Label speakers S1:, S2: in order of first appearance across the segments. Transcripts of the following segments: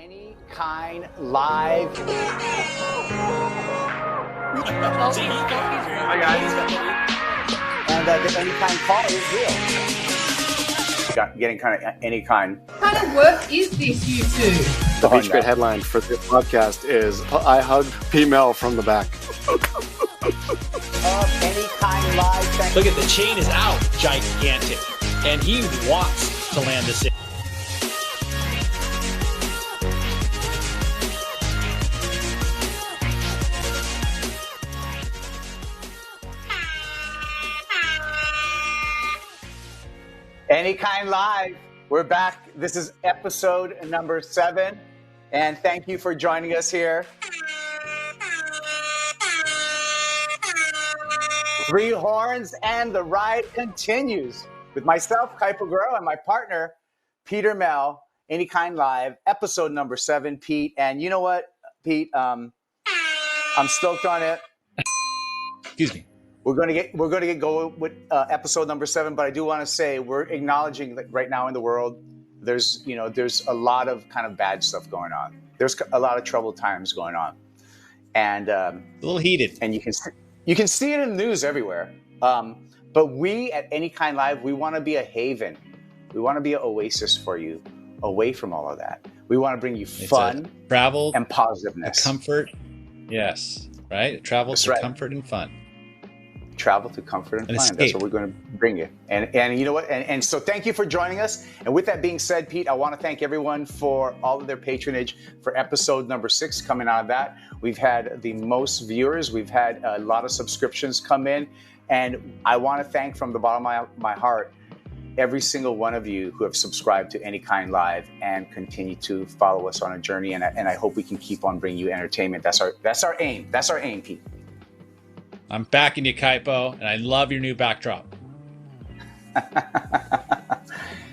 S1: Any Kine live.
S2: Hi guys.
S1: And the Any Kine call is real. Getting kind of Any Kine.
S3: What kind of work is this, you two?
S2: The Beach Grit headline for this podcast is I hugged P. Mel from the back.
S1: Any Kine live.
S4: Look at the chain is out, gigantic. And he wants to land this in.
S1: Any Kine live. We're back. This is episode number 7. And thank you for joining us here. 3 horns and the ride continues with myself, Kaipo, and my partner, Peter Mel. Any Kine live, episode number 7, Pete. And you know what, Pete? I'm stoked on it.
S4: Excuse me.
S1: We're gonna get going with episode number 7, but I do want to say we're acknowledging that right now in the world, there's a lot of kind of bad stuff going on. There's a lot of troubled times going on, and
S4: A little heated.
S1: And you can see it in the news everywhere. But we at Any Kine Live, we want to be a haven. We want to be an oasis for you, away from all of that. We want to bring you fun,
S4: travel,
S1: and positiveness,
S4: comfort. Yes, right. Travel
S1: That's
S4: to
S1: right.
S4: Comfort and fun.
S1: Travel to comfort and fun.
S4: Escape.
S1: That's what we're going to bring you. And you know what? And so thank you for joining us. And with that being said, Pete, I want to thank everyone for all of their patronage for episode number 6 coming out of that. We've had the most viewers. We've had a lot of subscriptions come in. And I want to thank from the bottom of my heart every single one of you who have subscribed to Any Kine Live and continue to follow us on a journey. And I hope we can keep on bringing you entertainment. That's our aim. That's our aim, Pete.
S4: I'm backing you, Kaipo, and I love your new backdrop.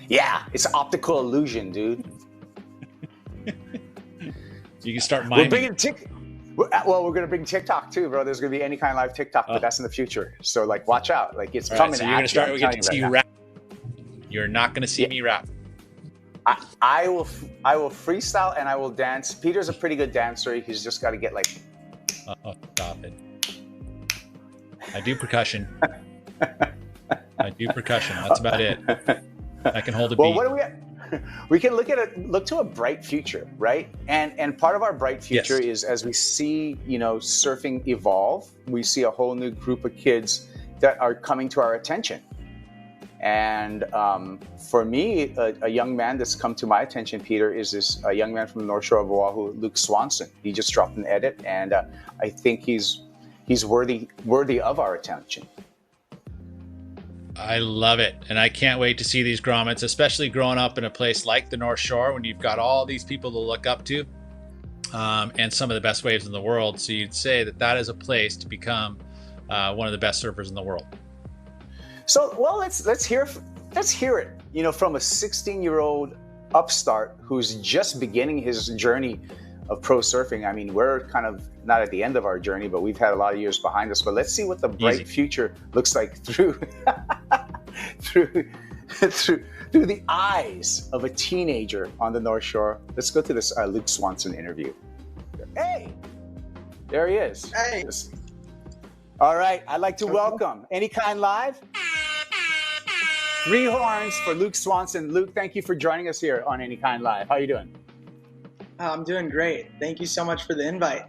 S1: Yeah, it's optical illusion, dude.
S4: You can start miming.
S1: We're going to bring TikTok too, bro. There's going to be Any Kine Live TikTok, but that's in the future. So, like, watch out. Like, it's coming.
S4: So you're going to start. We're going to see you rap. You're not going to see me rap.
S1: I will freestyle and I will dance. Peter's a pretty good dancer. He's just got to get like.
S4: Oh, stop it. I do percussion. That's about it. I can hold a beat.
S1: Well, what do we? We can look to a bright future, right? And part of our bright future is as we see, surfing evolve. We see a whole new group of kids that are coming to our attention. And for me, a young man that's come to my attention, Peter, is a young man from the North Shore of Oahu, Luke Swanson. He just dropped an edit, and I think he's worthy of our attention.
S4: I love it. And I can't wait to see these grommets, especially growing up in a place like the North Shore when you've got all these people to look up to and some of the best waves in the world. So you'd say that is a place to become one of the best surfers in the world.
S1: So, well, let's hear it, from a 16-year-old upstart who's just beginning his journey of pro surfing. I mean, we're kind of not at the end of our journey, but we've had a lot of years behind us. But let's see what the bright future looks like through the eyes of a teenager on the North Shore. Let's go to this Luke Swanson interview. Hey, there he is.
S5: Hey.
S1: All right, I'd like to welcome Any Kine Live. 3 horns for Luke Swanson. Luke, thank you for joining us here on Any Kine Live. How are you doing?
S5: I'm doing great. Thank you so much for the invite.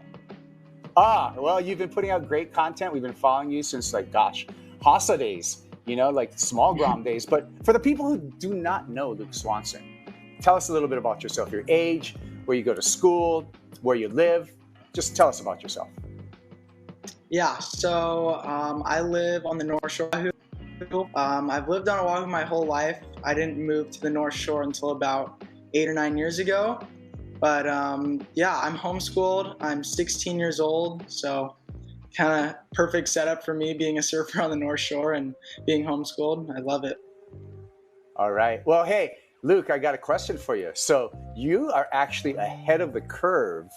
S1: Well, you've been putting out great content. We've been following you since, Hasa days, small grom days. But for the people who do not know Luke Swanson, tell us a little bit about yourself, your age, where you go to school, where you live. Just tell us about yourself.
S5: Yeah, so I live on the North Shore. I've lived on Oahu my whole life. I didn't move to the North Shore until about 8 or 9 years ago. But I'm homeschooled. I'm 16 years old, so kind of perfect setup for me being a surfer on the North Shore and being homeschooled. I love it.
S1: All right. Well, hey, Luke, I got a question for you. So you are actually ahead of the curve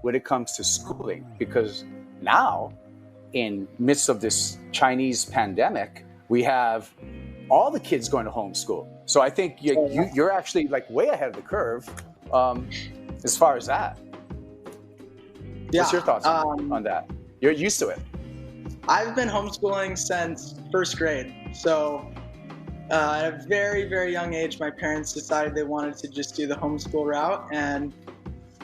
S1: when it comes to schooling, because now, in midst of this Chinese pandemic, we have all the kids going to homeschool. So I think you're actually way ahead of the curve. as far as that?
S5: Yeah.
S1: What's your thoughts on that? You're used to it.
S5: I've been homeschooling since first grade. So at a very, very young age, my parents decided they wanted to just do the homeschool route. And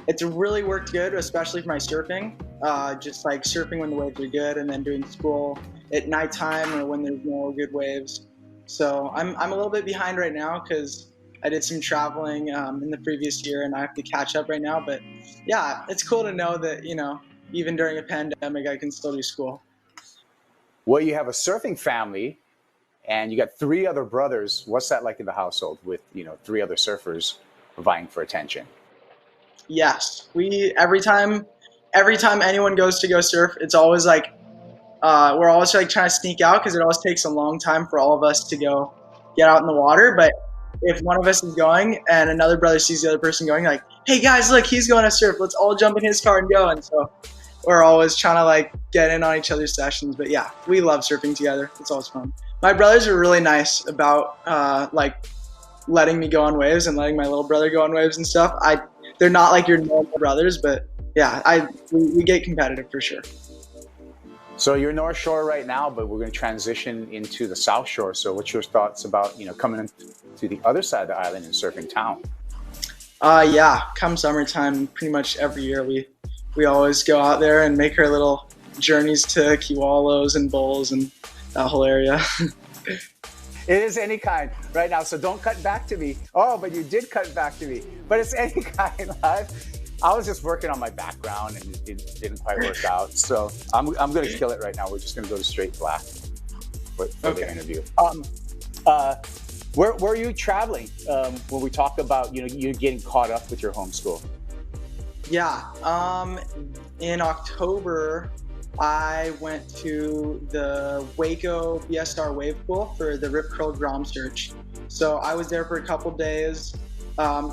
S5: it's really worked good, especially for my surfing. Just like surfing when the waves are good and then doing school at nighttime or when there's no good waves. So I'm a little bit behind right now because I did some traveling in the previous year and I have to catch up right now. But yeah, it's cool to know that, even during a pandemic, I can still do school.
S1: Well, you have a surfing family and you got 3 other brothers. What's that like in the household with, 3 other surfers vying for attention?
S5: Yes, every time anyone goes to go surf, it's always like we're always like trying to sneak out because it always takes a long time for all of us to go get out in the water. But if one of us is going and another brother sees the other person going, like, hey guys, look, he's going to surf. Let's all jump in his car and go. And so we're always trying to like get in on each other's sessions. But yeah, we love surfing together. It's always fun. My brothers are really nice about like letting me go on waves and letting my little brother go on waves and stuff. They're not like your normal brothers, but yeah, we get competitive for sure.
S1: So you're North Shore right now, but we're going to transition into the South Shore. So what's your thoughts about, coming to the other side of the island and surfing town?
S5: Yeah, come summertime, pretty much every year we always go out there and make our little journeys to Kiwalos and Bowls and that whole area.
S1: It is any kind right now, so don't cut back to me. Oh, but you did cut back to me. But it's any kind live. I was just working on my background and it didn't quite work out. So I'm going to kill it right now. We're just going to go to straight black for the interview. Where are you traveling when we talk about, you getting caught up with your homeschool?
S5: Yeah. In October, I went to the Waco BSR wave pool for the Rip Curl Grom Search. So I was there for a couple days.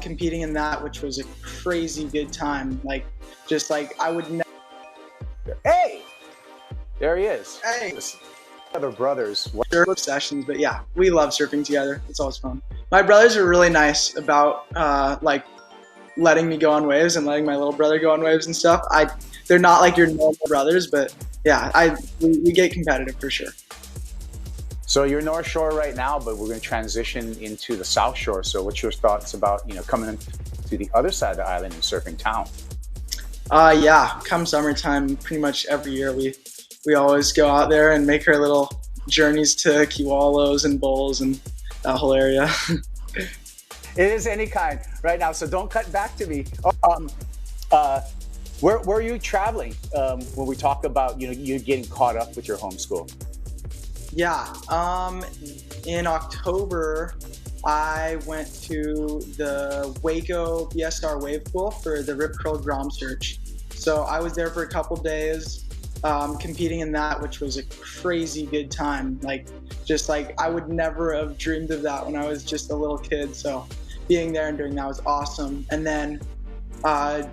S5: Competing in that, which was a crazy good time. I would never.
S1: Hey, there he is.
S5: Hey,
S1: other brothers.
S5: surf sessions, but yeah, we love surfing together. It's always fun. My brothers are really nice about like letting me go on waves and letting my little brother go on waves and stuff. They're not like your normal brothers, but yeah, we get competitive for sure.
S1: So you're North Shore right now, but we're going to transition into the South Shore. So what's your thoughts about, coming to the other side of the island and surfing town?
S5: Yeah, come summertime, pretty much every year we always go out there and make our little journeys to Kiwalos and Bowls and that whole area.
S1: It is any kind right now, so don't cut back to me. Where are you traveling when we talk about, you getting caught up with your homeschool?
S5: Yeah, in October, I went to the Waco BSR wave pool for the Rip Curl Grom Search. So I was there for a couple days, competing in that, which was a crazy good time. I would never have dreamed of that when I was just a little kid. So being there and doing that was awesome. And then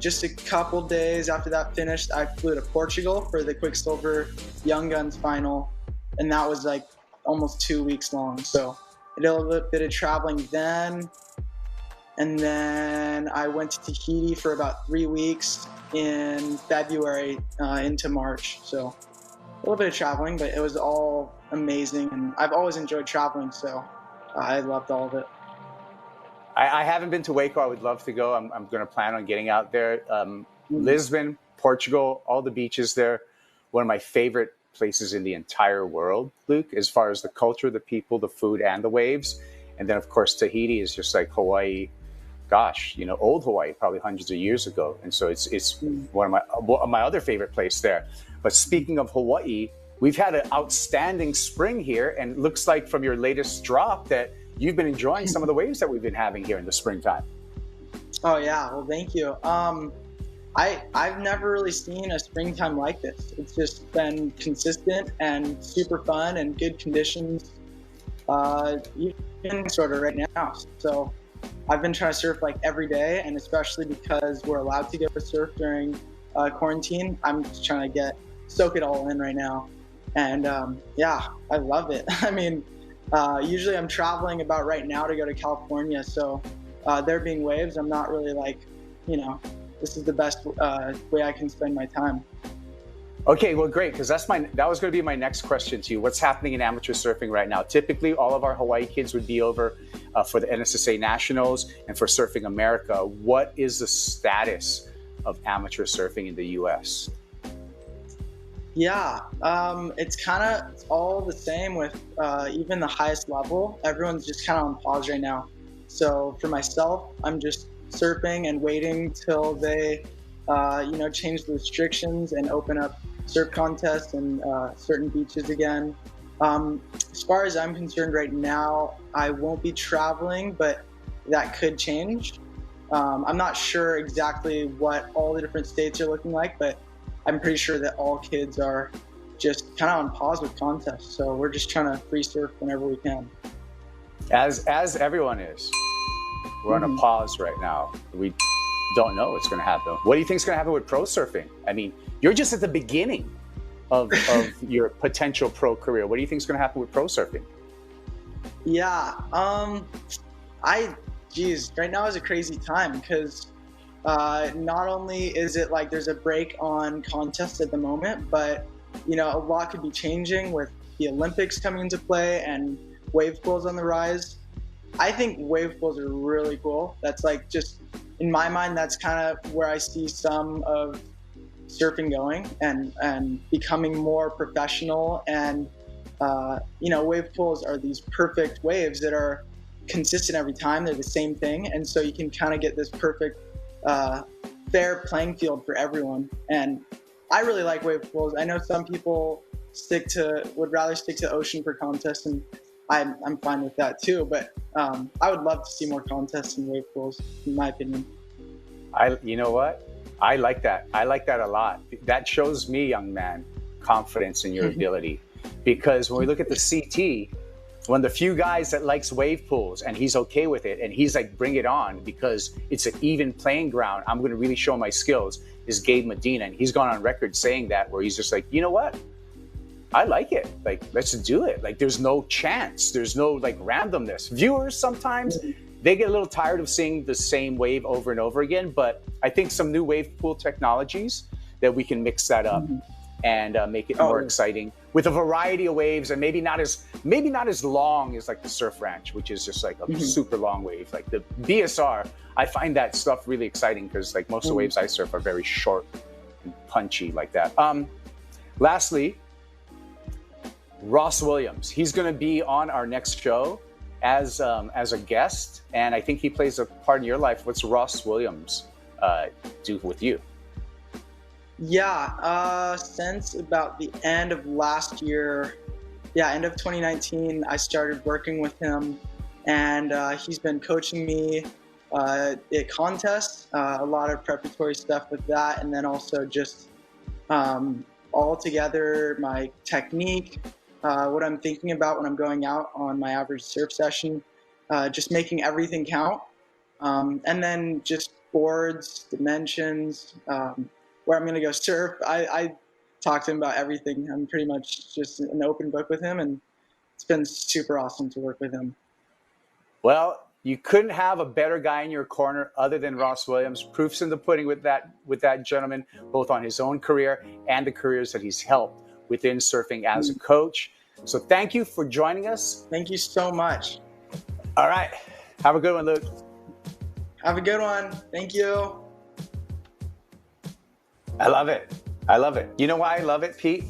S5: just a couple days after that finished, I flew to Portugal for the Quicksilver Young Guns final. And that was like almost 2 weeks long. So I did a little bit of traveling then. And then I went to Tahiti for about 3 weeks in February into March. So a little bit of traveling, but it was all amazing. And I've always enjoyed traveling, so I loved all of it.
S1: I haven't been to Waco. I would love to go. I'm going to plan on getting out there. Lisbon, Portugal, all the beaches there. One of my favorite places in the entire world, Luke, as far as the culture, the people, the food, and the waves. And then, of course, Tahiti is just like Hawaii. Gosh, old Hawaii, probably hundreds of years ago. And so it's one of my other favorite place there. But speaking of Hawaii, we've had an outstanding spring here, and it looks like from your latest drop that you've been enjoying some of the waves that we've been having here in the springtime.
S5: Oh yeah, well thank you. I've never really seen a springtime like this. It's just been consistent and super fun and good conditions, even sort of right now. So I've been trying to surf like every day, and especially because we're allowed to go surf during quarantine, I'm just trying to soak it all in right now. And yeah, I love it. I mean, usually I'm traveling about right now to go to California, so there being waves, I'm not really this is the best way I can spend my time.
S1: Okay, well, great, because that was going to be my next question to you. What's happening in amateur surfing right now? Typically, all of our Hawaii kids would be over for the NSSA Nationals and for Surfing America. What is the status of amateur surfing in the U.S.?
S5: Yeah, it's all the same with even the highest level. Everyone's just kind of on pause right now. So for myself, I'm just surfing and waiting till they, change the restrictions and open up surf contests and certain beaches again. As far as I'm concerned right now, I won't be traveling, but that could change. I'm not sure exactly what all the different states are looking like, but I'm pretty sure that all kids are just kind of on pause with contests. So we're just trying to free surf whenever we can.
S1: As everyone is. We're on a pause right now. We don't know what's going to happen. What do you think is going to happen with pro surfing? I mean, you're just at the beginning of your potential pro career. What do you think is going to happen with pro surfing?
S5: Yeah, right now is a crazy time because not only is it like there's a break on contests at the moment, but a lot could be changing with the Olympics coming into play and wave pools on the rise. I think wave pools are really cool. That's like just in my mind, that's kind of where I see some of surfing going and becoming more professional. And wave pools are these perfect waves that are consistent every time. They're the same thing, and so you can kind of get this perfect fair playing field for everyone. And I really like wave pools. I know some people would rather stick to ocean for contests, and I'm fine with that too. But I would love to see more contests in wave pools, in my opinion.
S1: You know what? I like that. I like that a lot. That shows me, young man, confidence in your ability. Because when we look at the CT, one of the few guys that likes wave pools and he's okay with it, and he's like, bring it on because it's an even playing ground. I'm going to really show my skills, is Gabe Medina. And he's gone on record saying that, where he's just like, you know what? I like it. Like, let's do it. Like, there's no chance. There's no like randomness. Viewers sometimes, they get a little tired of seeing the same wave over and over again. But I think some new wave pool technologies that we can mix that up and make it more exciting with a variety of waves, and maybe not as long as like the Surf Ranch, which is just like a super long wave. Like the BSR, I find that stuff really exciting because like most of the waves I surf are very short and punchy like that. Lastly, Ross Williams. He's going to be on our next show as a guest, and I think he plays a part in your life. What's Ross Williams do with you?
S5: Yeah, since about the end of last year, end of 2019, I started working with him, and he's been coaching me at contests, a lot of preparatory stuff with that, and then also just all together my technique, what I'm thinking about when I'm going out on my average surf session, just making everything count, and then just boards, dimensions, where I'm going to go surf. I talk to him about everything. I'm pretty much just an open book with him, and it's been super awesome to work with him.
S1: Well, you couldn't have a better guy in your corner other than Ross Williams. Proof's in the pudding with that gentleman, both on his own career and the careers that he's helped within surfing as a coach. So thank you for joining us.
S5: Thank you so much.
S1: All right. Have a good one, Luke.
S5: Have a good one. Thank you.
S1: I love it. I love it. You know why I love it, Pete?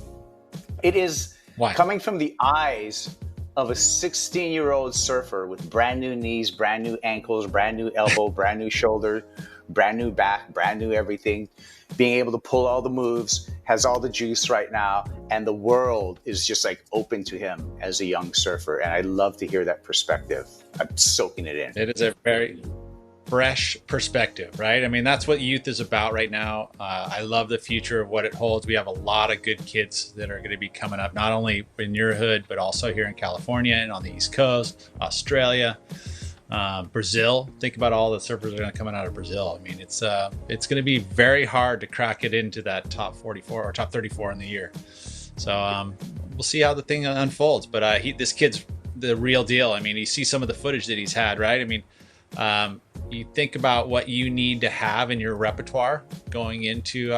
S1: It is coming from the eyes of a 16-year-old surfer with brand new knees, brand new ankles, brand new elbow, brand new shoulder, brand new back, brand new everything, being able to pull all the moves, has all the juice right now, and the world is just like open to him as a young surfer. And I love to hear that perspective. I'm soaking it in.
S4: It is a very fresh perspective, right? I mean, that's what youth is about right now. I love the future of what it holds. We have a lot of good kids that are going to be coming up, not only in your hood, but also here in California and on the East Coast, Australia, Brazil. Think about all the surfers that are going to come out of Brazil. I mean, it's going to be very hard to crack it into that top 44 or top 34 in the year. So we'll see how the thing unfolds. But this kid's the real deal. I mean, you see some of the footage that he's had, right? I mean, you think about what you need to have in your repertoire going into,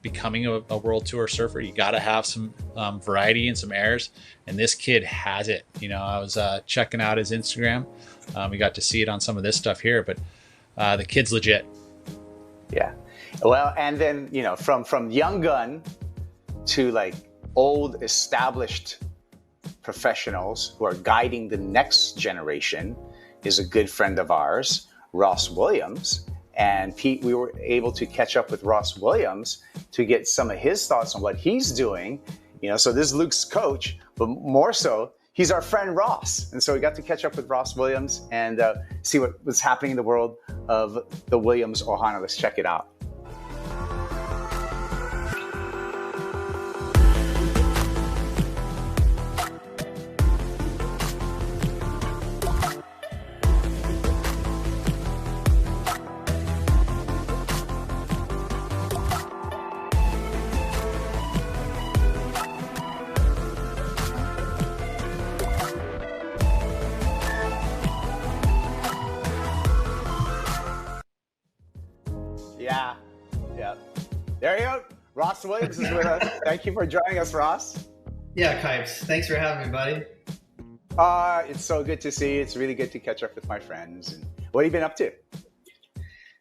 S4: becoming a world tour surfer. You got to have some variety and some airs. And this kid has it. I was checking out his Instagram. We got to see it on some of this stuff here, but the kid's legit.
S1: Yeah. Well, and then, from young gun to like old established professionals who are guiding the next generation is a good friend of ours, Ross Williams. And Pete, we were able to catch up with Ross Williams to get some of his thoughts on what he's doing. So this is Luke's coach, but more so, he's our friend Ross. And so we got to catch up with Ross Williams and see what was happening in the world of the Williams Ohana. Let's check it out. Yeah. There you go. Ross Williams is with us. Thank you for joining us, Ross.
S6: Yeah, Kipes. Thanks for having me, buddy.
S1: It's so good to see you. It's really good to catch up with my friends. And what have you been up to?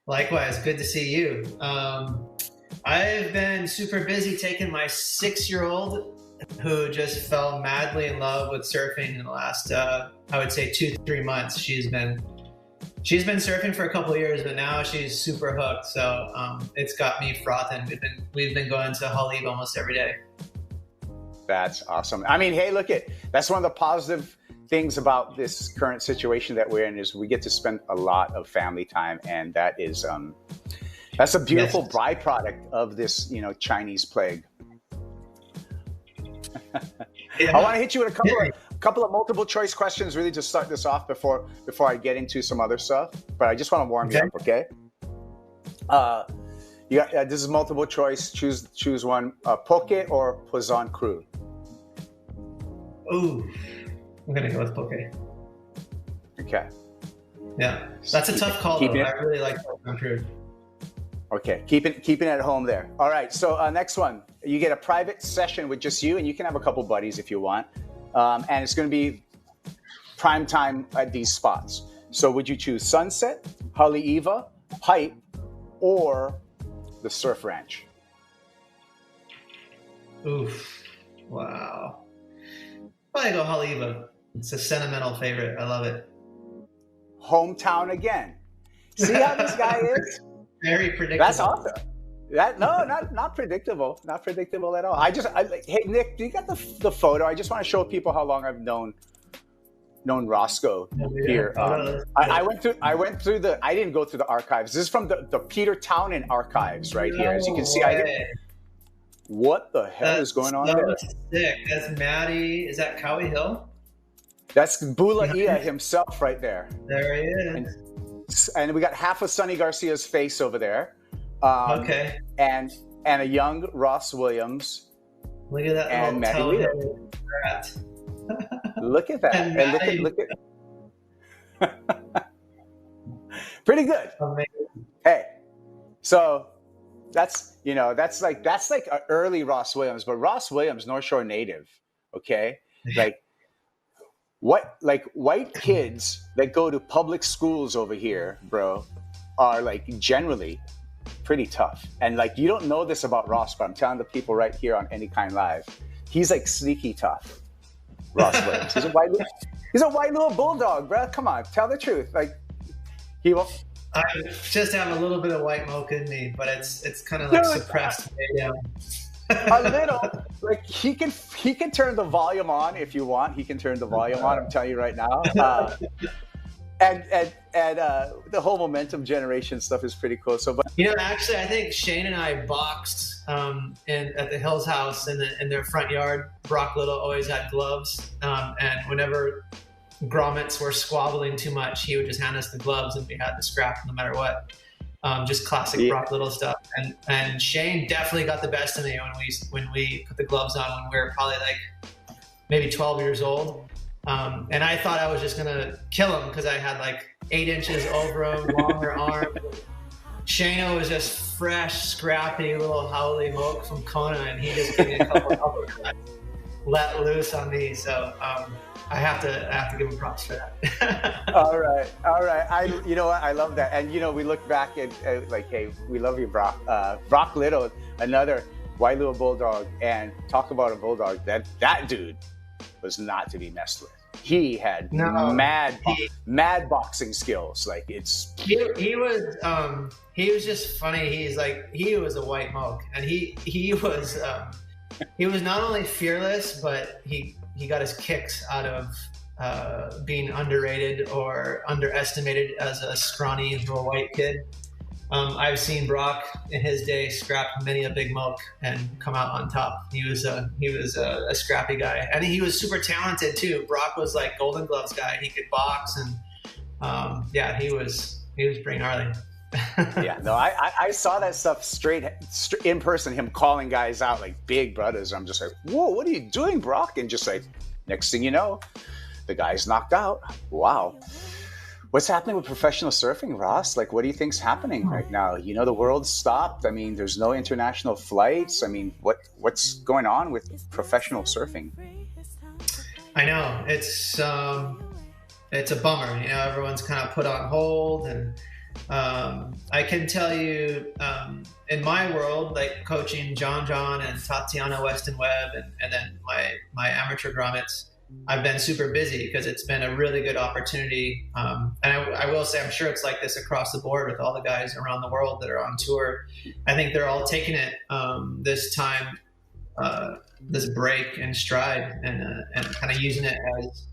S6: Likewise, good to see you. I've been super busy taking my 6-year-old who just fell madly in love with surfing in the last, I would say 2-3 months. She's been surfing for a couple of years, but now she's super hooked. So it's got me frothing. We've been going to Hollywood almost every day.
S1: That's awesome. I mean, hey, that's one of the positive things about this current situation that we're in is we get to spend a lot of family time, and that is that's a beautiful byproduct of this, Chinese plague.
S6: Yeah.
S1: I want to hit you with a couple of multiple choice questions, really, to start this off before I get into some other stuff. But I just want to warm you up, okay? This is multiple choice. Choose one. Poke or Poisson Crew?
S6: Ooh, I'm gonna go with Poke.
S1: Okay.
S6: Yeah, that's a tough call though. I really like Poisson Crew.
S1: Okay, keeping it at home there. All right, so next one. You get a private session with just you, and you can have a couple buddies if you want. And it's going to be prime time at these spots. So would you choose Sunset, Haleiwa, Pipe, or the Surf Ranch?
S6: Oof. Wow. Probably go Haleiwa. It's a sentimental favorite. I love it.
S1: Hometown again. See how this guy is?
S6: Very predictable.
S1: That's awesome. Not predictable. Not predictable at all. Hey Nick, do you got the photo? I just want to show people how long I've known Roscoe here. I went through I didn't go through the archives. This is from the Peter Townend archives right here. As you can see, what the hell is going on there?
S6: Sick. That's Maddie. Is that Cowie Hill?
S1: That's Bulaia himself right there.
S6: There he is.
S1: And we got half of Sonny Garcia's face over there.
S6: Okay.
S1: And a young Ross Williams.
S6: Look at that.
S1: And Maddie
S6: rat.
S1: Look at that. And look at pretty good.
S6: Amazing.
S1: Hey, so that's like an early Ross Williams, but Ross Williams, North Shore native. Okay. White kids that go to public schools over here, bro, are generally pretty tough. And you don't know this about Ross, but I'm telling the people right here on Any Kine Live, he's sneaky tough. Ross Williams. He's a white little bulldog, bro. Come on, tell the truth. He won't.
S6: I just have a little bit of white mocha in me, but it's kind of suppressed way down.
S1: A little. He can turn the volume on if you want. He can turn the volume on. I'm telling you right now. And the whole momentum generation stuff is pretty cool. So, but
S6: actually, I think Shane and I boxed at the Hills house in their front yard. Brock Little always had gloves, and whenever grommets were squabbling too much, he would just hand us the gloves, and we had to scrap no matter what. Just classic Brock Little stuff. And Shane definitely got the best of me when we put the gloves on when we were probably maybe 12 years old. And I thought I was just gonna kill him because I had like 8 inches over him, longer arms. Shane was just fresh, scrappy little howly moke from Kona, and he just gave me a couple of let loose on me. So I have to give him props for that.
S1: All right. You know what? I love that. And you know, we look back at like, hey, we love you, Brock. Brock Little, another Waialua Bulldog, and talk about a bulldog. That dude was not to be messed with. He had mad boxing skills. Like
S6: he was just funny. He was a white moke, and he was not only fearless, but he got his kicks out of being underrated or underestimated as a scrawny little white kid. I've seen Brock in his day scrap many a big moke and come out on top. He was a scrappy guy, and he was super talented too. Brock was like Golden Gloves guy. He could box, and he was pretty gnarly.
S1: Yeah, no, I saw that stuff straight in person. Him calling guys out like big brothers. I'm just like, whoa, what are you doing, Brock? And just like, next thing you know, the guy's knocked out. Wow. What's happening with professional surfing, Ross? Like, what do you think's happening right now? You know, the world's stopped. I mean, there's no international flights. I mean, what's going on with professional surfing?
S6: I know it's a bummer. You know, everyone's kind of put on hold, and I can tell you, in my world, like coaching John John and Tatiana Weston Webb, and then my amateur grommets, I've been super busy because it's been a really good opportunity. And I will say, I'm sure it's like this across the board with all the guys around the world that are on tour. I think they're all taking it this time, this break and stride, and kind of using it as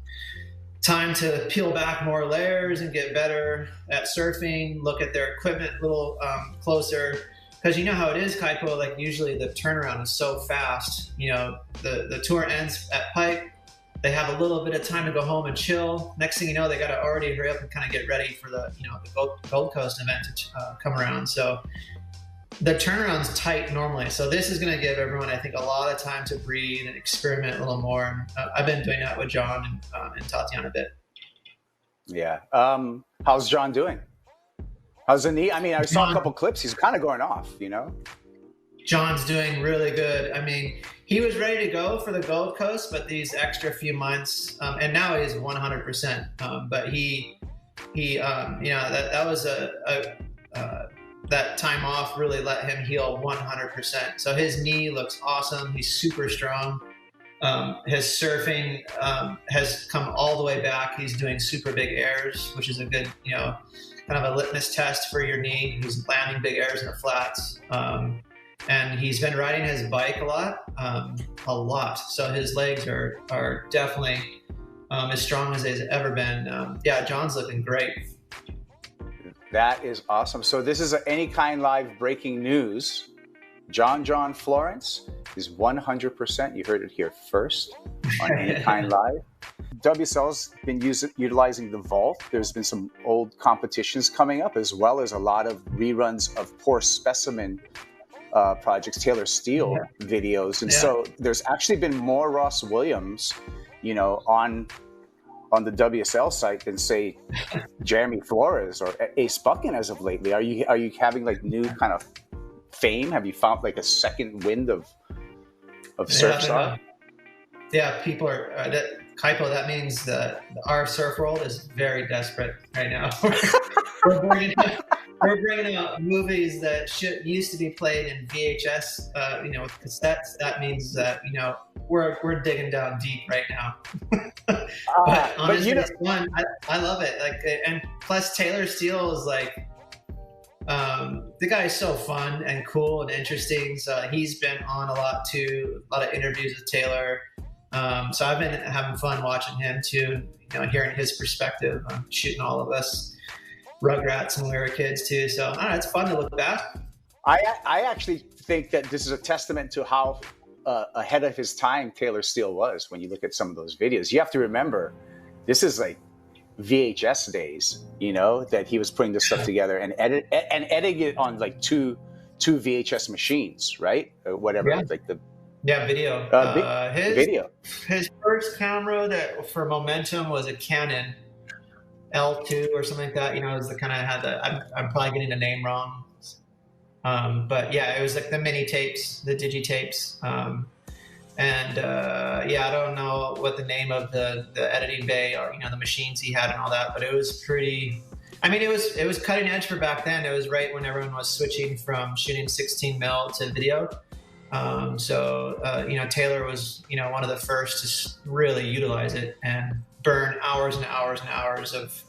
S6: time to peel back more layers and get better at surfing, look at their equipment a little closer. Because you know how it is, Kaipo, like usually the turnaround is so fast. You know, the tour ends at Pike. They have a little bit of time to go home and chill. Next thing you know, they got to already hurry up and kind of get ready for the Gold Coast event to come around. So the turnaround's tight normally. So this is going to give everyone, I think, a lot of time to breathe and experiment a little more. I've been doing that with John and Tatiana a bit.
S1: Yeah. How's John doing? How's the knee? I mean, I saw a couple clips. He's kind of going off, you know?
S6: John's doing really good. I mean, he was ready to go for the Gold Coast, but these extra few months, and now he's 100%. But he, that was that time off really let him heal 100%. So his knee looks awesome. He's super strong. His surfing has come all the way back. He's doing super big airs, which is a good, kind of a litmus test for your knee. He's landing big airs in the flats. And he's been riding his bike a lot. So his legs are definitely as strong as they've ever been. John's looking great.
S1: That is awesome. So this is Any Kine Live breaking news. John John Florence is 100%. You heard it here first on Any Kine Live. WSL's been utilizing the vault. There's been some old competitions coming up, as well as a lot of reruns of Poor Specimen projects, Taylor Steele videos. And so there's actually been more Ross Williams, on the WSL site than say Jeremy Flores or Ace Buchan as of lately. Are you having like new kind of fame? Have you found like a second wind of surf?
S6: People are Kaipo. That means that our surf world is very desperate right now. We're bringing out movies that used to be played in VHS, with cassettes. That means that we're digging down deep right now. But honestly, it's fun. I love it. Like, and plus Taylor Steele is like, the guy is so fun and cool and interesting. So he's been on a lot of interviews with Taylor. So I've been having fun watching him too. Hearing his perspective on shooting all of us Rugrats when we were kids too. So I don't know, it's fun to look back.
S1: I actually think that this is a testament to how ahead of his time Taylor Steele was. When you look at some of those videos, you have to remember this is like VHS days, that he was putting this stuff together and editing it on like two VHS machines, right? Or whatever, like the
S6: Yeah, video.
S1: Video.
S6: His first camera that for momentum was a Canon L2 or something like that. You know, it was the kind of had the. I'm probably getting the name wrong. But yeah, it was like the mini tapes, the digi tapes. I don't know what the name of the editing bay or, you know, the machines he had and all that, but it was pretty, I mean, it was cutting edge for back then. It was right when everyone was switching from shooting 16 mil to video. Taylor was, you know, one of the first to really utilize it and burn hours and hours and hours of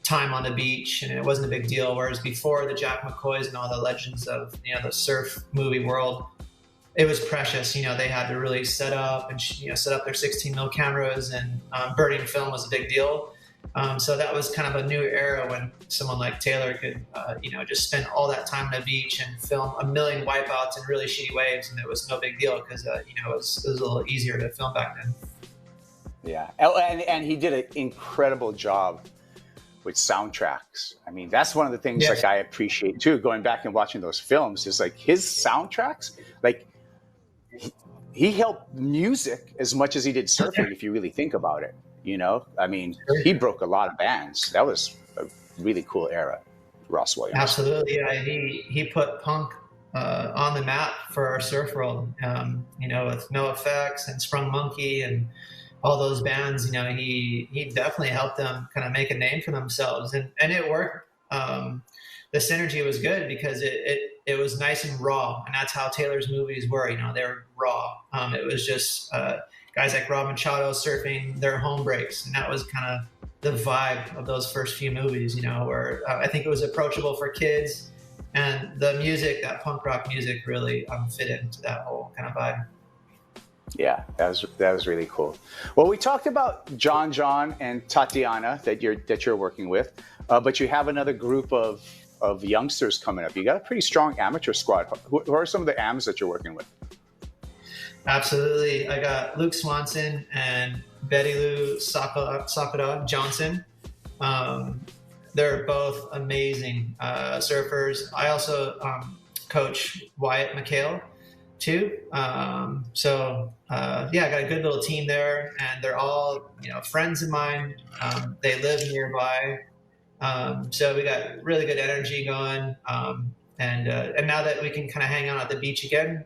S6: time on the beach, and it wasn't a big deal. Whereas before, the Jack McCoys and all the legends of, you know, the surf movie world, it was precious. You know, they had to really set up their 16 mil cameras, and burning film was a big deal. So that was kind of a new era when someone like Taylor could, just spend all that time on the beach and film a million wipeouts and really shitty waves, and it was no big deal because it was a little easier to film back then.
S1: Yeah, and he did an incredible job with soundtracks. I mean, that's one of the things like I appreciate too, going back and watching those films, is like his soundtracks, like he helped music as much as he did surfing, if you really think about it, you know? I mean, he broke a lot of bands. That was a really cool era, Ross Williams.
S6: Absolutely, yeah. He put punk on the map for our surf world, with No Effects and Sprung Monkey and all those bands. You know, he definitely helped them kind of make a name for themselves, and it worked. The synergy was good because it was nice and raw, and that's how Taylor's movies were. You know, they were raw. It was just guys like Rob Machado surfing their home breaks, and that was kind of the vibe of those first few movies. You know, where I think it was approachable for kids, and the music, that punk rock music, really fit into that whole kind of vibe.
S1: Yeah, that was really cool. Well, we talked about John and Tatiana that you're working with, but you have another group of youngsters coming up. You got a pretty strong amateur squad. Who are some of the AMs that you're working with?
S6: Absolutely. I got Luke Swanson and Betty Lou Sakura Johnson. They're both amazing surfers. I also coach Wyatt McHale too. I got a good little team there, and they're all, friends of mine. They live nearby. So we got really good energy going. And now that we can kind of hang out at the beach again,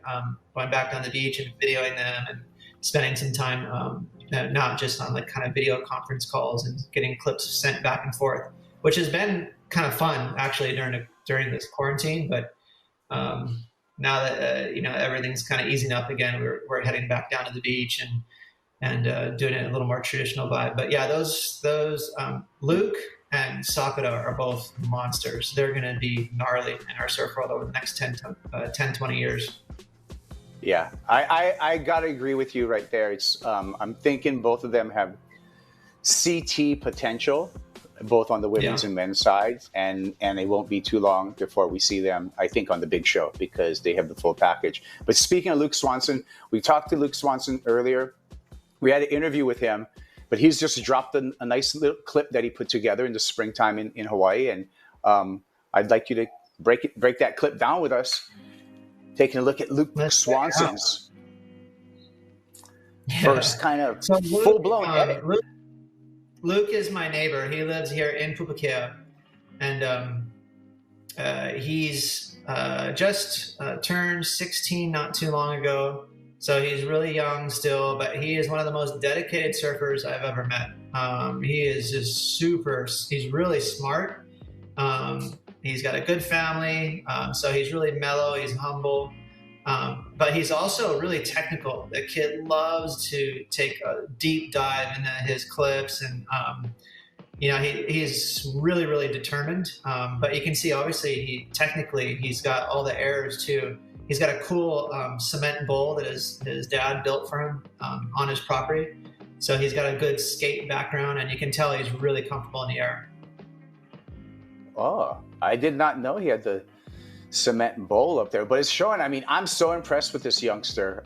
S6: going back on the beach and videoing them and spending some time, not just on like kind of video conference calls and getting clips sent back and forth, which has been kind of fun actually during this quarantine. But now that everything's kind of easing up again, we're heading back down to the beach and doing it a little more traditional vibe. But yeah, those Luke and Sakura are both monsters. They're going to be gnarly in our surf world over the next 10, 20 years.
S1: Yeah, I got to agree with you right there. It's I'm thinking both of them have CT potential, both on the women's and men's sides, and it won't be too long before we see them, I think, on the big show, because they have the full package. But speaking of Luke Swanson, we talked to Luke Swanson earlier. We had an interview with him, but he's just dropped a nice little clip that he put together in the springtime in Hawaii. And I'd like you to break that clip down with us, taking a look at Luke Swanson's first kind of full-blown edit.
S6: Luke is my neighbor. He lives here in Pupukea, and he's just turned 16 not too long ago. So he's really young still, but he is one of the most dedicated surfers I've ever met. He is just he's really smart. He's got a good family, so he's really mellow, he's humble. But he's also really technical. The kid loves to take a deep dive into his clips, and he's really, really determined. But you can see, obviously, he's got all the errors too. He's got a cool cement bowl that his dad built for him on his property. So he's got a good skate background, and you can tell he's really comfortable in the air.
S1: Oh, I did not know he had the cement bowl up there, but it's showing. I mean, I'm so impressed with this youngster.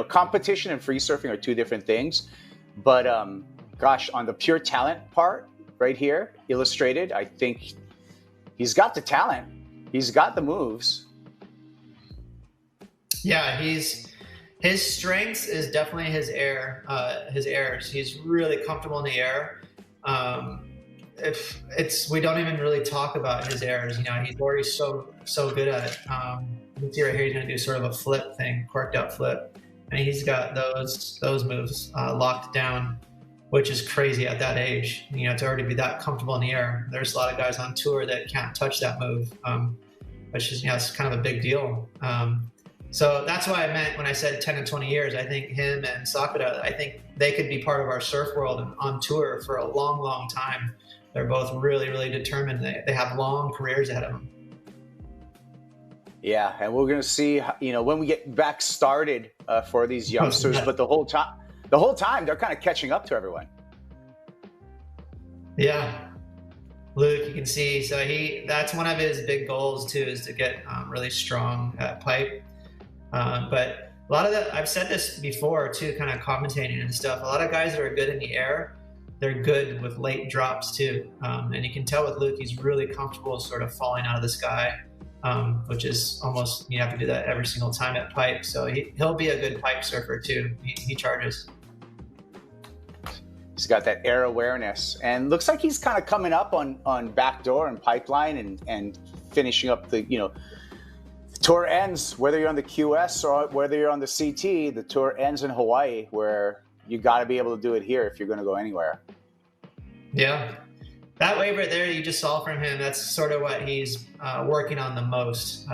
S1: Competition and free surfing are two different things, but gosh, on the pure talent part right here, illustrated, I think he's got the talent. He's got the moves.
S6: Yeah, he's His strengths is definitely his air, his airs. He's really comfortable in the air. We don't even really talk about his airs. You know, he's already so good at it. You can see right here, he's going to do sort of a flip thing, corked out flip, and he's got those moves locked down, which is crazy at that age. You know, to already be that comfortable in the air. There's a lot of guys on tour that can't touch that move, which is, you know, it's kind of a big deal. So that's why I meant when I said 10 to 20 years. I think him and Sakura, I think they could be part of our surf world and on tour for a long, long time. They're both really, really determined. They have long careers ahead of them.
S1: Yeah, and we're going to see, you know, when we get back started for these youngsters. But the whole time, they're kind of catching up to everyone.
S6: Yeah, Luke, you can see. So that's one of his big goals too, is to get really strong at pipe. But a lot of that, I've said this before too, kind of commentating and stuff. A lot of guys that are good in the air, they're good with late drops too. And you can tell with Luke, he's really comfortable sort of falling out of the sky, which is almost, you have to do that every single time at pipe. So he'll be a good pipe surfer too. He charges.
S1: He's got that air awareness, and looks like he's kind of coming up on backdoor and pipeline and finishing up the, you know, the tour ends, whether you're on the QS or whether you're on the CT, the tour ends in Hawaii, where you got to be able to do it here if you're going to go anywhere.
S6: Yeah. That wave right there you just saw from him, that's sort of what he's working on the most.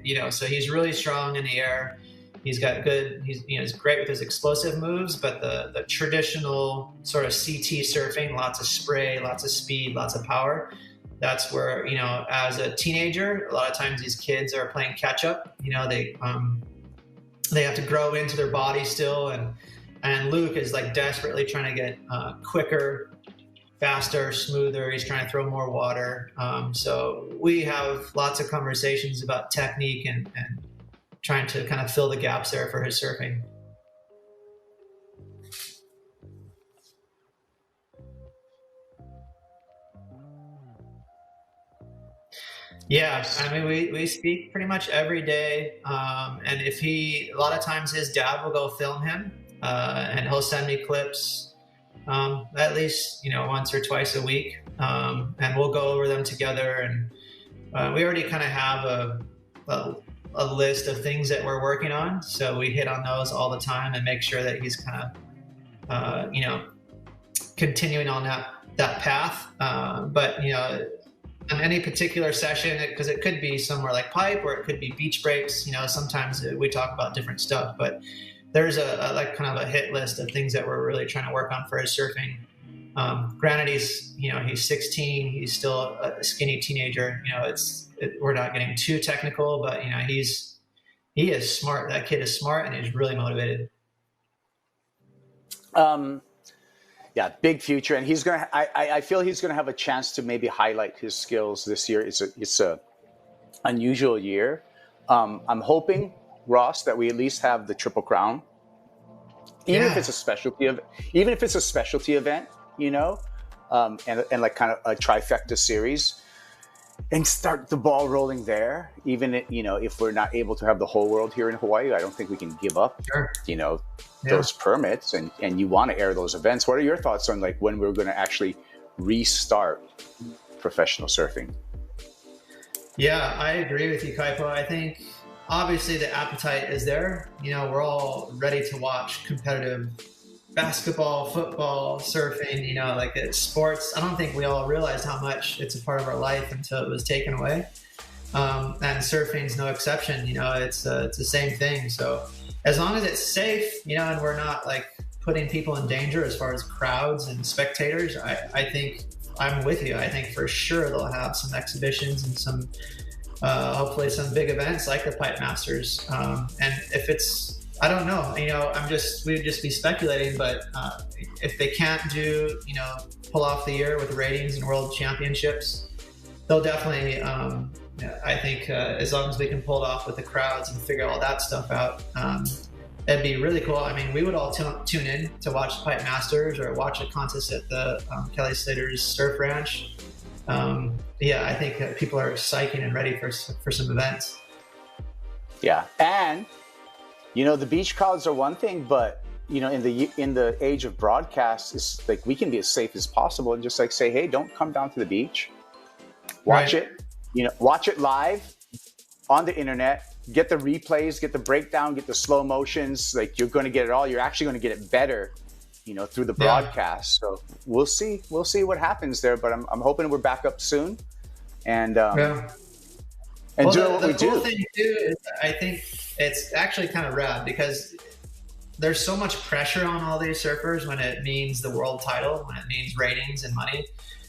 S6: You know, so he's really strong in the air. He's got good, he's great with his explosive moves, but the traditional sort of CT surfing, lots of spray, lots of speed, lots of power. That's where, you know, as a teenager, a lot of times these kids are playing catch up. You know, they have to grow into their body still. And Luke is like desperately trying to get quicker, faster, smoother. He's trying to throw more water. So we have lots of conversations about technique and trying to kind of fill the gaps there for his surfing. Yeah, I mean, we speak pretty much every day. And a lot of times his dad will go film him and he'll send me clips at least, you know, once or twice a week. And we'll go over them together. And we already kind of have a list of things that we're working on. So we hit on those all the time and make sure that he's kind of, you know, continuing on that path. But, you know, on any particular session, because it could be somewhere like pipe or it could be beach breaks, you know, sometimes we talk about different stuff, but there's a like kind of a hit list of things that we're really trying to work on for his surfing. Granted, he's 16, he's still a skinny teenager. You know, we're not getting too technical, but you know, he is smart. That kid is smart and he's really motivated.
S1: Yeah, big future, and he's gonna. I feel he's gonna have a chance to maybe highlight his skills this year. It's a unusual year. I'm hoping, Ross, that we at least have the Triple Crown, even if it's a specialty event, you know, and like kind of a trifecta series, and start the ball rolling there. Even you know, if we're not able to have the whole world here in Hawaii, I don't think we can give up.
S6: Sure.
S1: You know. Those permits and you want to air those events. What are your thoughts on like when we're going to actually restart professional surfing?
S6: Yeah, I agree with you, Kaipo. I think obviously the appetite is there. You know, we're all ready to watch competitive basketball, football, surfing, you know, like it's sports. I don't think we all realized how much it's a part of our life until it was taken away. And surfing's no exception. You know, it's the same thing. So as long as it's safe, you know, and we're not like putting people in danger as far as crowds and spectators, I think I'm with you. I think for sure they'll have some exhibitions and some, hopefully some big events like the Pipe Masters. And if it's, I don't know, you know, we would just be speculating, but if they can't do, you know, pull off the year with ratings and world championships, they'll definitely, I think as long as we can pull it off with the crowds and figure all that stuff out, it'd be really cool. I mean, we would all tune in to watch the Pipe Masters or watch a contest at the Kelly Slater's Surf Ranch. Yeah, I think people are psyching and ready for some events.
S1: Yeah, and The beach crowds are one thing, but in the age of broadcast, it's like we can be as safe as possible and just like say, hey, don't come down to the beach. Watch it, watch it live on the internet. Get the replays, get the breakdown, get the slow motions. Like you're going to get it all. You're actually going to get it better, through the broadcast. So we'll see what happens there. But I'm hoping we're back up soon, and doing what we do.
S6: The cool thing too is I think it's actually kind of rad because there's so much pressure on all these surfers when it means the world title, when it means ratings and money.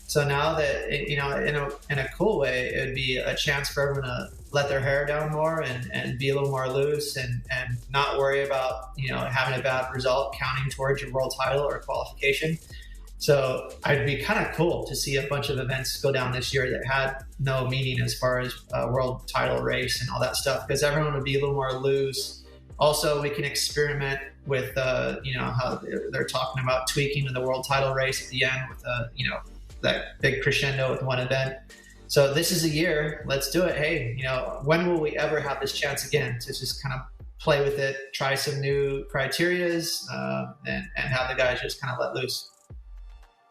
S6: So now that, in a cool way, it would be a chance for everyone to let their hair down more and be a little more loose and not worry about, having a bad result counting towards your world title or qualification. So it'd be kind of cool to see a bunch of events go down this year that had no meaning as far as world title race and all that stuff, because everyone would be a little more loose. Also, we can experiment with, how they're talking about tweaking in the world title race at the end with, that big crescendo with one event. So this is a year, let's do it. Hey, when will we ever have this chance again to just kind of play with it, try some new criterias, and have the guys just kind of let loose.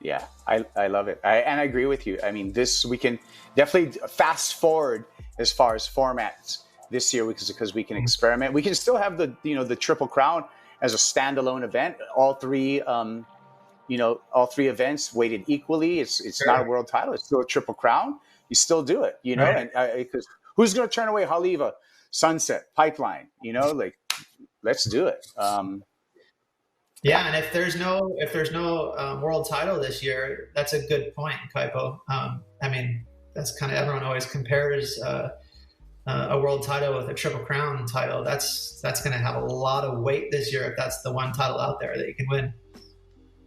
S1: Yeah, I love it. And I agree with you. I mean, we can definitely fast forward as far as formats this year because we can experiment. We can still have the Triple Crown as a standalone event. All three events weighted equally. It's not a world title. It's still a Triple Crown. You still do it,
S6: Right.
S1: and because who's going to turn away Haliva, Sunset, Pipeline? Let's do it.
S6: Yeah, and if there's no world title this year, that's a good point, Kaipo. I mean, that's kind of everyone always compares a world title with a Triple Crown title. That's going to have a lot of weight this year if that's the one title out there that you can win.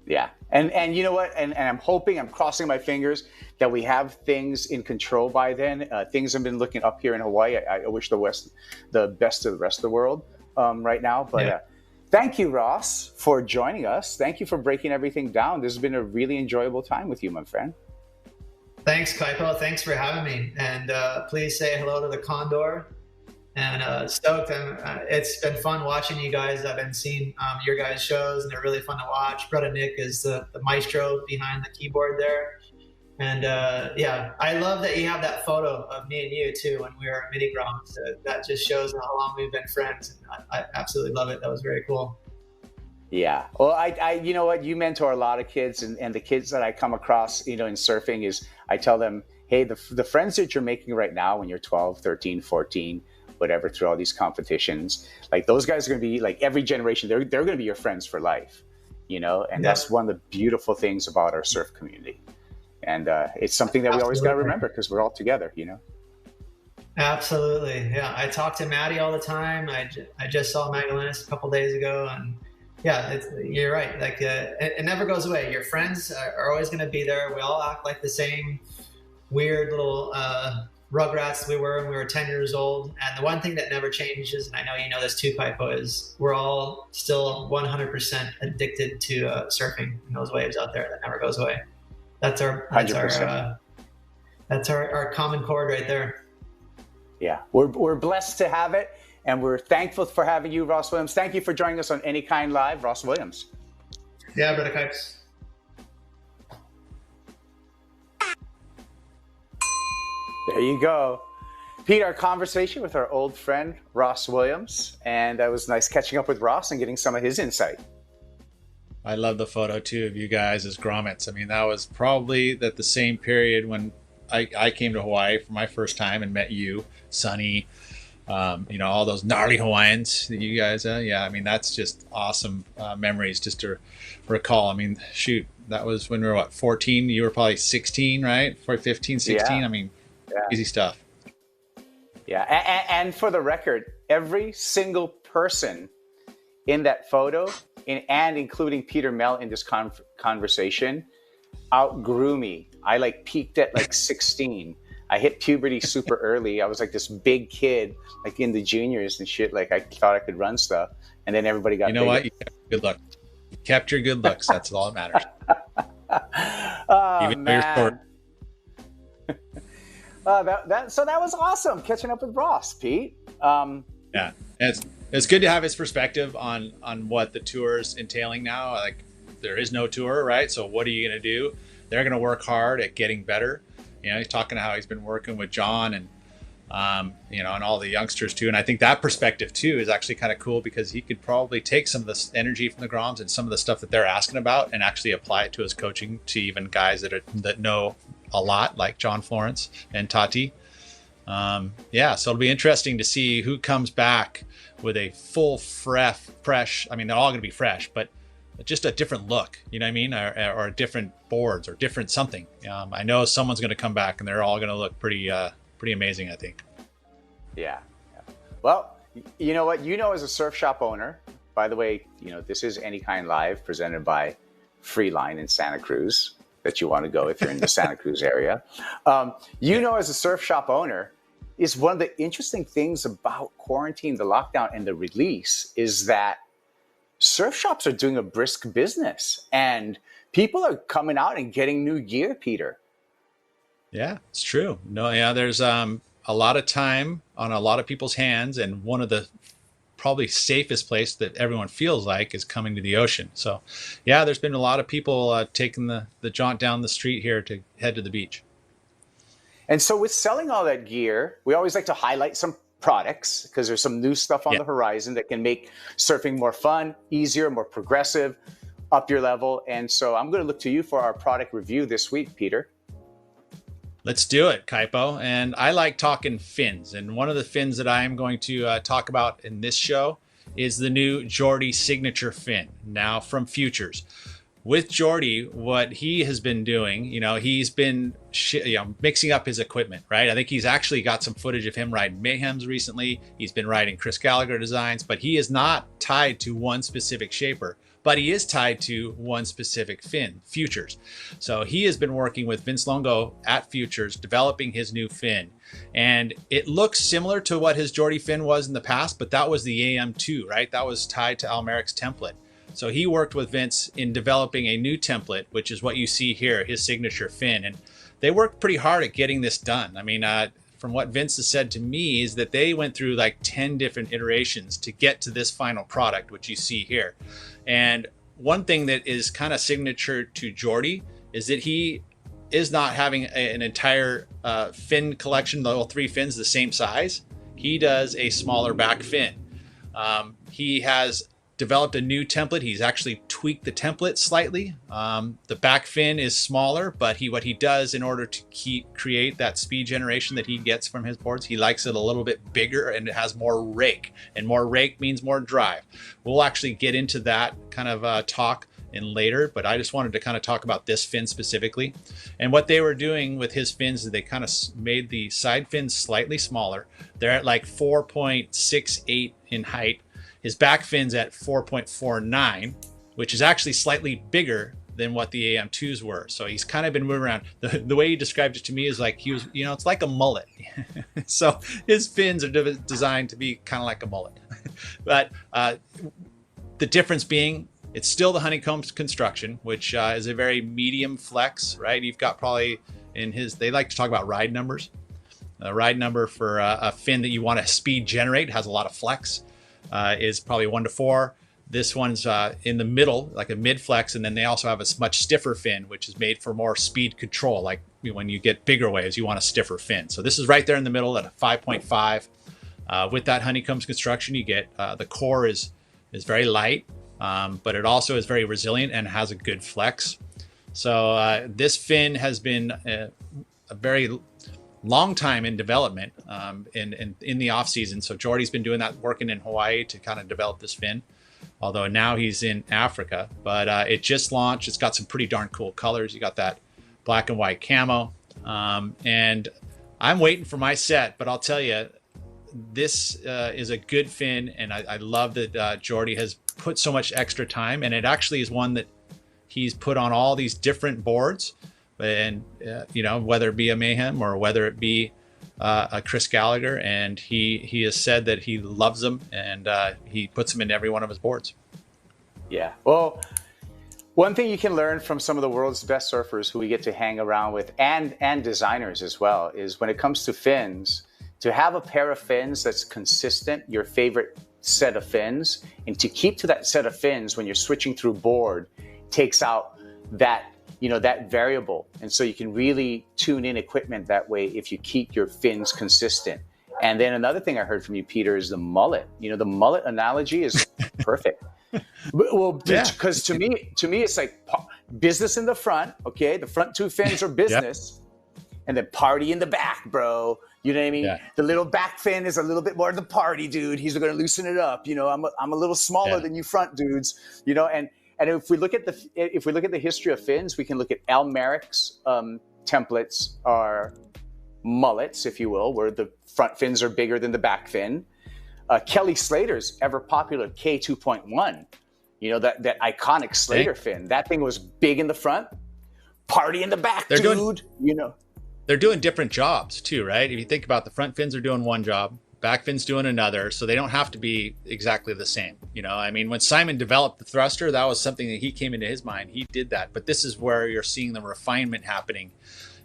S1: Yeah, and you know what? And I'm crossing my fingers that we have things in control by then. Things have been looking up here in Hawaii. I wish the best of the rest of the world right now. But thank you, Ross, for joining us. Thank you for breaking everything down. This has been a really enjoyable time with you, my friend.
S6: Thanks, Kaipo. Thanks for having me. And please say hello to the Condor. And stoked. It's been fun watching you guys. I've been seeing your guys' shows, and they're really fun to watch. Brother Nick is the maestro behind the keyboard there. And I love that you have that photo of me and you too when we were at Mini Grom. So that just shows how long we've been friends. And I absolutely love it. That was very cool.
S1: Yeah. Well, I you know what? You mentor a lot of kids, and the kids that I come across, in surfing is I tell them, hey, the friends that you're making right now when you're 12, 13, 14, whatever, through all these competitions, like those guys are going to be like every generation, they're going to be your friends for life, and that's one of the beautiful things about our surf community. And it's something that we always got to remember because we're all together,
S6: Absolutely. Yeah. I talk to Maddie all the time. I just saw Magdalena's a couple days ago, and you're right. Like it never goes away. Your friends are always going to be there. We all act like the same weird little, rugrats we were when we were 10 years old. And the one thing that never changes, and I know you know this too, Kaipo, is we're all still 100% addicted to surfing and those waves out there. That never goes away. That's our common chord right there.
S1: Yeah, we're blessed to have it, and we're thankful for having you, Ross Williams. Thank you for joining us on Any Kine Live, Ross Williams.
S6: Yeah, Brother Kipes.
S1: There you go. Pete, our conversation with our old friend, Ross Williams. And it was nice catching up with Ross and getting some of his insight.
S4: I love the photo, too, of you guys as grommets. I mean, that was probably at the same period when I came to Hawaii for my first time and met you, Sonny, all those gnarly Hawaiians that you guys, I mean, that's just awesome memories just to recall. I mean, shoot, that was when we were, 14? You were probably 16, right? 15, 16? Yeah. I mean, easy stuff.
S1: Yeah, and for the record, every single person in that photo, and including Peter Mel in this conversation, outgrew me. I peaked at 16. I hit puberty super early. I was like this big kid, like in the juniors and shit. Like I thought I could run stuff, and then everybody got.
S4: You know what? You kept good luck. You kept your good looks. That's all that matters.
S1: Oh, man. So that was awesome catching up with Ross, Pete.
S4: Yeah, It's good to have his perspective on what the tour's entailing now. Like, there is no tour, right? So what are you going to do? They're going to work hard at getting better. You know, he's talking how he's been working with John and you know, and all the youngsters too. And I think that perspective too is actually kind of cool, because he could probably take some of this energy from the Groms and some of the stuff that they're asking about and actually apply it to his coaching to even guys that know a lot, like John Florence and Tati. Yeah, so it'll be interesting to see who comes back with a full fresh. I mean, they're all going to be fresh, but just a different look, you know what I mean? Or different boards or different something. I know someone's going to come back and they're all going to look pretty amazing, I think.
S1: Yeah. Well, you know what? You know, as a surf shop owner, by the way, you know, this is Any Kine Live presented by Freeline in Santa Cruz, that you want to go if you're in the Santa Cruz area. You know, as a surf shop owner, is one of the interesting things about quarantine, the lockdown, and the release is that surf shops are doing a brisk business and people are coming out and getting new gear, Peter.
S4: Yeah, it's true. No, yeah, there's a lot of time on a lot of people's hands, and one of the probably safest place that everyone feels like is coming to the ocean. So, yeah, there's been a lot of people taking the jaunt down the street here to head to the beach.
S1: And so with selling all that gear, we always like to highlight some products because there's some new stuff on the horizon that can make surfing more fun, easier, more progressive, up your level. And so I'm going to look to you for our product review this week, Peter.
S4: Let's do it, Kaipo. And I like talking fins. And one of the fins that I am going to talk about in this show is the new Jordy signature fin, now from Futures. With Jordy, what he has been doing, you know, he's been mixing up his equipment, right? I think he's actually got some footage of him riding Mayhems recently. He's been riding Chris Gallagher designs, but he is not tied to one specific shaper, but he is tied to one specific fin, Futures. So he has been working with Vince Longo at Futures, developing his new fin. And it looks similar to what his Jordy fin was in the past, but that was the AM2, right? That was tied to Almeric's template. So he worked with Vince in developing a new template, which is what you see here, his signature fin. And they worked pretty hard at getting this done. I mean, from what Vince has said to me is that they went through like 10 different iterations to get to this final product, which you see here. And one thing that is kind of signature to Jordy is that he is not having an entire fin collection, the all three fins the same size. He does a smaller back fin. He has developed a new template. He's actually tweaked the template slightly. The back fin is smaller, but what he does in order to create that speed generation that he gets from his boards, he likes it a little bit bigger and it has more rake, and more rake means more drive. We'll actually get into that kind of talk in later, but I just wanted to kind of talk about this fin specifically. And what they were doing with his fins is they kind of made the side fins slightly smaller. They're at like 4.68 in height. His back fin's at 4.49, which is actually slightly bigger than what the AM2s were. So he's kind of been moving around. The way he described it to me is like he was, you know, it's like a mullet. So his fins are designed to be kind of like a mullet. But the difference being, it's still the honeycomb construction, which is a very medium flex, right? You've got probably they like to talk about ride numbers. A ride number for a fin that you want to speed generate has a lot of flex. Is probably 1 to 4. This one's in the middle, like a mid flex, and then they also have a much stiffer fin, which is made for more speed control. Like when you get bigger waves, you want a stiffer fin. So this is right there in the middle at a 5.5. With that honeycombs construction, you get the core is very light, but it also is very resilient and has a good flex. So this fin has been a very long time in development in the off season. So Jordy's been doing that, working in Hawaii to kind of develop this fin, although now he's in Africa. But it just launched. It's got some pretty darn cool colors. You got that black and white camo, and I'm waiting for my set. But I'll tell you, this is a good fin, and I love that Jordy has put so much extra time, and it actually is one that he's put on all these different boards. And you know, whether it be a Mayhem or whether it be a Chris Gallagher, and he has said that he loves them, and he puts them in every one of his boards. Yeah.
S1: Well, one thing you can learn from some of the world's best surfers who we get to hang around with, and designers as well, is when it comes to fins, to have a pair of fins that's consistent, your favorite set of fins, and to keep to that set of fins when you're switching through board takes out that, that variable. And so you can really tune in equipment that way if you keep your fins consistent. And then another thing I heard from you, Peter, is the mullet. The mullet analogy is perfect. Well, because to me, it's like business in the front. Okay, the front two fins are business, and then party in the back, bro. You know what I mean? Yeah. The little back fin is a little bit more of the party, dude. He's going to loosen it up. I'm a little smaller than you front dudes. And if we look at the history of fins, we can look at Al Merrick's templates are mullets, if you will, where the front fins are bigger than the back fin. Kelly Slater's ever popular K2.1, that iconic Slater fin. That thing was big in the front, party in the back, dude.
S4: They're doing different jobs too, right? If you think about the front fins are doing one job, back fins doing another, so they don't have to be exactly the same. When Simon developed the thruster, that was something that he came into his mind. He did that, but this is where you're seeing the refinement happening.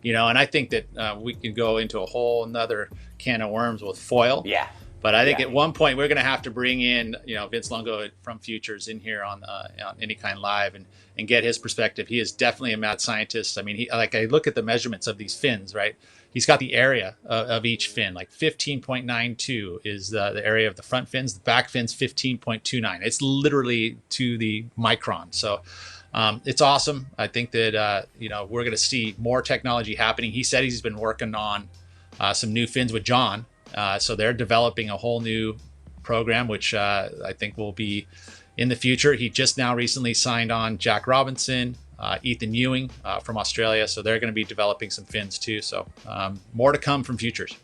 S4: And I think that we can go into a whole another can of worms with foil. Yeah. But I think at one point we're going to have to bring in, Vince Longo from Futures in here on Any Kine Live and get his perspective. He is definitely a mad scientist. I mean, I look at the measurements of these fins, right? He's got the area of each fin, like 15.92 is the area of the front fins. The back fins 15.29. It's literally to the micron. So it's awesome. I think that we're going to see more technology happening. He said he's been working on some new fins with John. So they're developing a whole new program, which I think will be in the future. He just now recently signed on Jack Robinson, Ethan Ewing from Australia. So they're going to be developing some fins too. So more to come from Futures.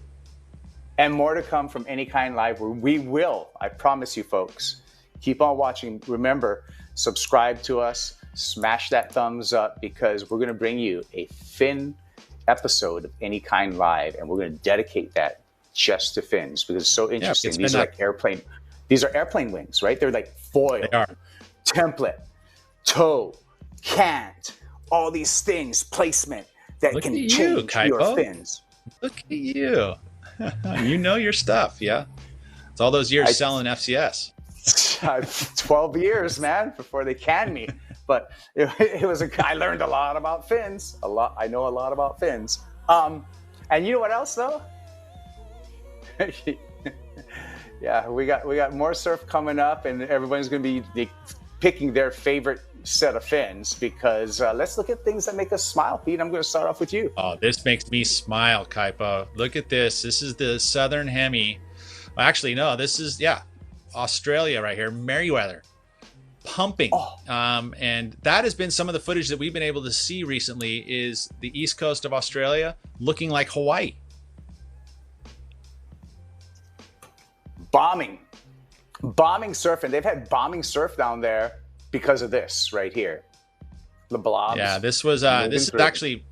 S1: And more to come from Any Kine Live, where we will, I promise you folks, keep on watching. Remember, subscribe to us, smash that thumbs up, because we're going to bring you a fin episode of Any Kine Live, and we're going to dedicate that just to fins because it's so interesting. These are like airplane wings, right? They're like foil, template, toe, cant, all these things, placement that can change your fins.
S4: Look at you. You know your stuff, yeah? It's all those years selling FCS.
S1: 12 years, man, before they canned me. But I learned a lot about fins. I know a lot about fins. And you know what else, though? Yeah, we got more surf coming up, and everyone's going to be picking their favorite set of fins because let's look at things that make us smile. Pete, I'm going to start off with you.
S4: Oh, this makes me smile, Kaipo. Look at this. This is the Southern Hemi. Well, actually, no, this is, Australia right here, Merriweather. Pumping. And that has been some of the footage that we've been able to see recently is the east coast of Australia looking like Hawaii.
S1: Bombing surf, and they've had bombing surf down there because of this right here, the blobs.
S4: Yeah, this was this is actually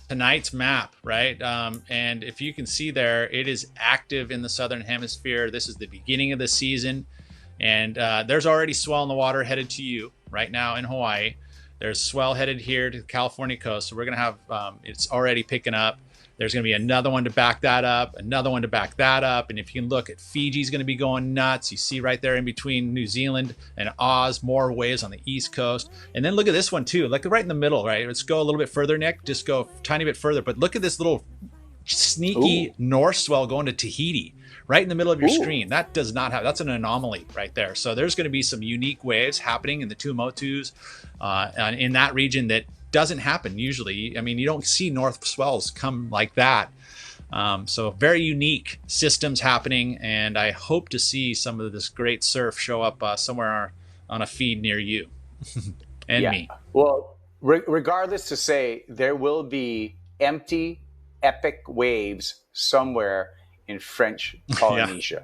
S4: tonight's map, right? And if you can see there, it is active in the southern hemisphere. This is the beginning of the season, and there's already swell in the water headed to you right now in Hawaii. There's swell headed here to the California coast, so we're gonna have it's already picking up. There's going to be another one to back that up, another one to back that up. And if you can look at Fiji's going to be going nuts. You see right there in between New Zealand and Oz, more waves on the East Coast. And then look at this one too, like right in the middle, right? Let's go a little bit further, Nick. Just go a tiny bit further. But look at this little sneaky north swell going to Tahiti right in the middle of your screen. That does not have, that's an anomaly right there. So there's going to be some unique waves happening in the Tuamotus in that region that doesn't happen usually. I mean, you don't see north swells come like that. So very unique systems happening, and I hope to see some of this great surf show up somewhere on a feed near you and me.
S1: Well, regardless to say, there will be empty, epic waves somewhere in French Polynesia.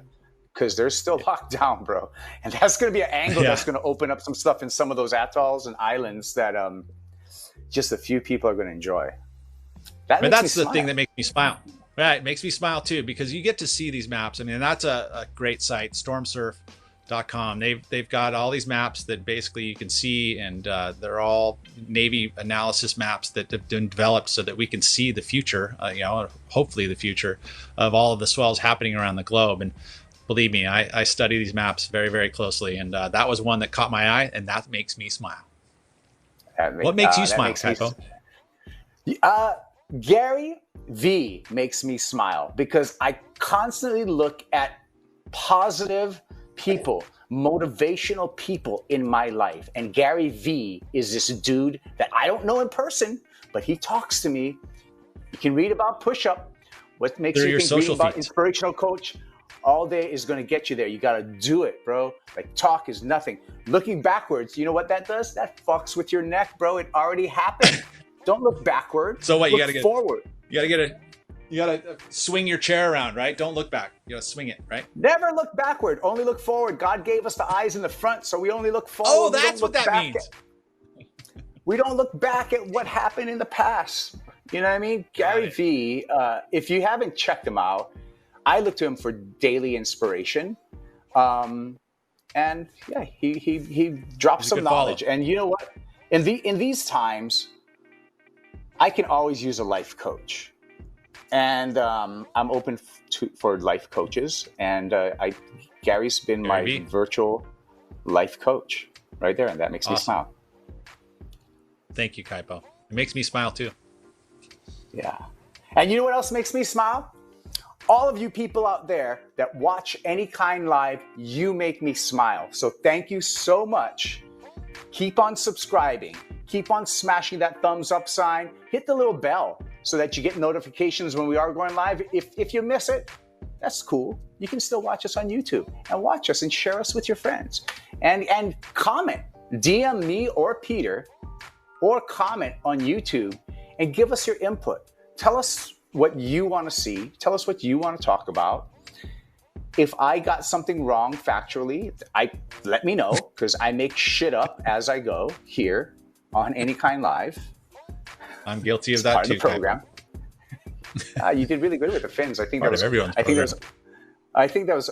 S1: Because they're still locked down, bro. And that's going to be an angle that's going to open up some stuff in some of those atolls and islands that just a few people are going to enjoy.
S4: That's the thing that makes me smile. Right, it makes me smile too, because you get to see these maps. I mean, that's a great site, stormsurf.com. They've got all these maps that basically you can see, and they're all Navy analysis maps that have been developed so that we can see the future, hopefully the future of all of the swells happening around the globe. Believe me, I study these maps very, very closely, and that was one that caught my eye, and that makes me smile. What makes you smile, Kaipo?
S1: Gary V makes me smile because I constantly look at positive people, motivational people in my life. And Gary V is this dude that I don't know in person, but he talks to me. You can read about push-up. What makes you think reading about inspirational coach all day is going to get you there? You got to do it, bro. Like, talk is nothing. Looking backwards, you know what that does? That fucks with your neck, bro. It already happened. Don't look backward.
S4: So what? You got to
S1: get forward.
S4: You got to swing your chair around, right? Don't look back. You got to swing it, right?
S1: Never look backward. Only look forward. God gave us the eyes in the front, so we only look forward.
S4: Oh, that's what that means.
S1: We don't look back at what happened in the past. You know what I mean? Gary V, if you haven't checked him out, I look to him for daily inspiration. And yeah, he drops some knowledge. And you know what? In these times, I can always use a life coach. And I'm open for life coaches. And Gary's been my virtual life coach right there. And that makes me smile.
S4: Thank you, Kaipo. It makes me smile too.
S1: Yeah. And you know what else makes me smile? All of you people out there that watch Any Kine Live, you make me smile. So thank you so much. Keep on subscribing. Keep on smashing that thumbs up sign. Hit the little bell so that you get notifications when we are going live. If you miss it, that's cool. You can still watch us on YouTube and watch us and share us with your friends. And comment. DM me or Peter or comment on YouTube and give us your input. Tell us what you want to see. Tell us what you want to talk about. If I got something wrong factually, let me know, because I make shit up as I go here on Any Kine Live.
S4: I'm guilty of that
S1: part
S4: too.
S1: Of the program. You did really good with the fins. I think that was
S4: everyone's.
S1: I think that was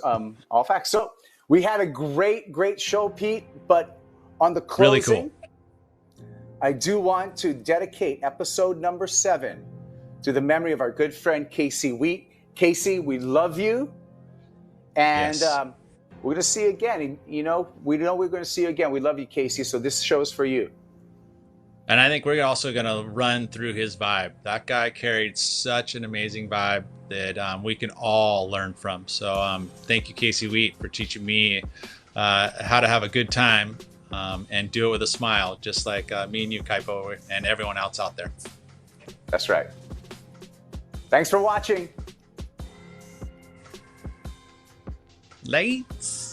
S1: all facts. So we had a great show, Pete. But on the closing,
S4: really cool.
S1: I do want to dedicate episode number 7 to the memory of our good friend Casey Wheat. Casey, we love you, and we're going to see you again. We know we're going to see you again. We love you, Casey. So this show's for you.
S4: And I think we're also going to run through his vibe. That guy carried such an amazing vibe that we can all learn from. So thank you, Casey Wheat, for teaching me how to have a good time and do it with a smile, just like me and you, Kaipo, and everyone else out there.
S1: That's right. Thanks for watching.
S4: Lights.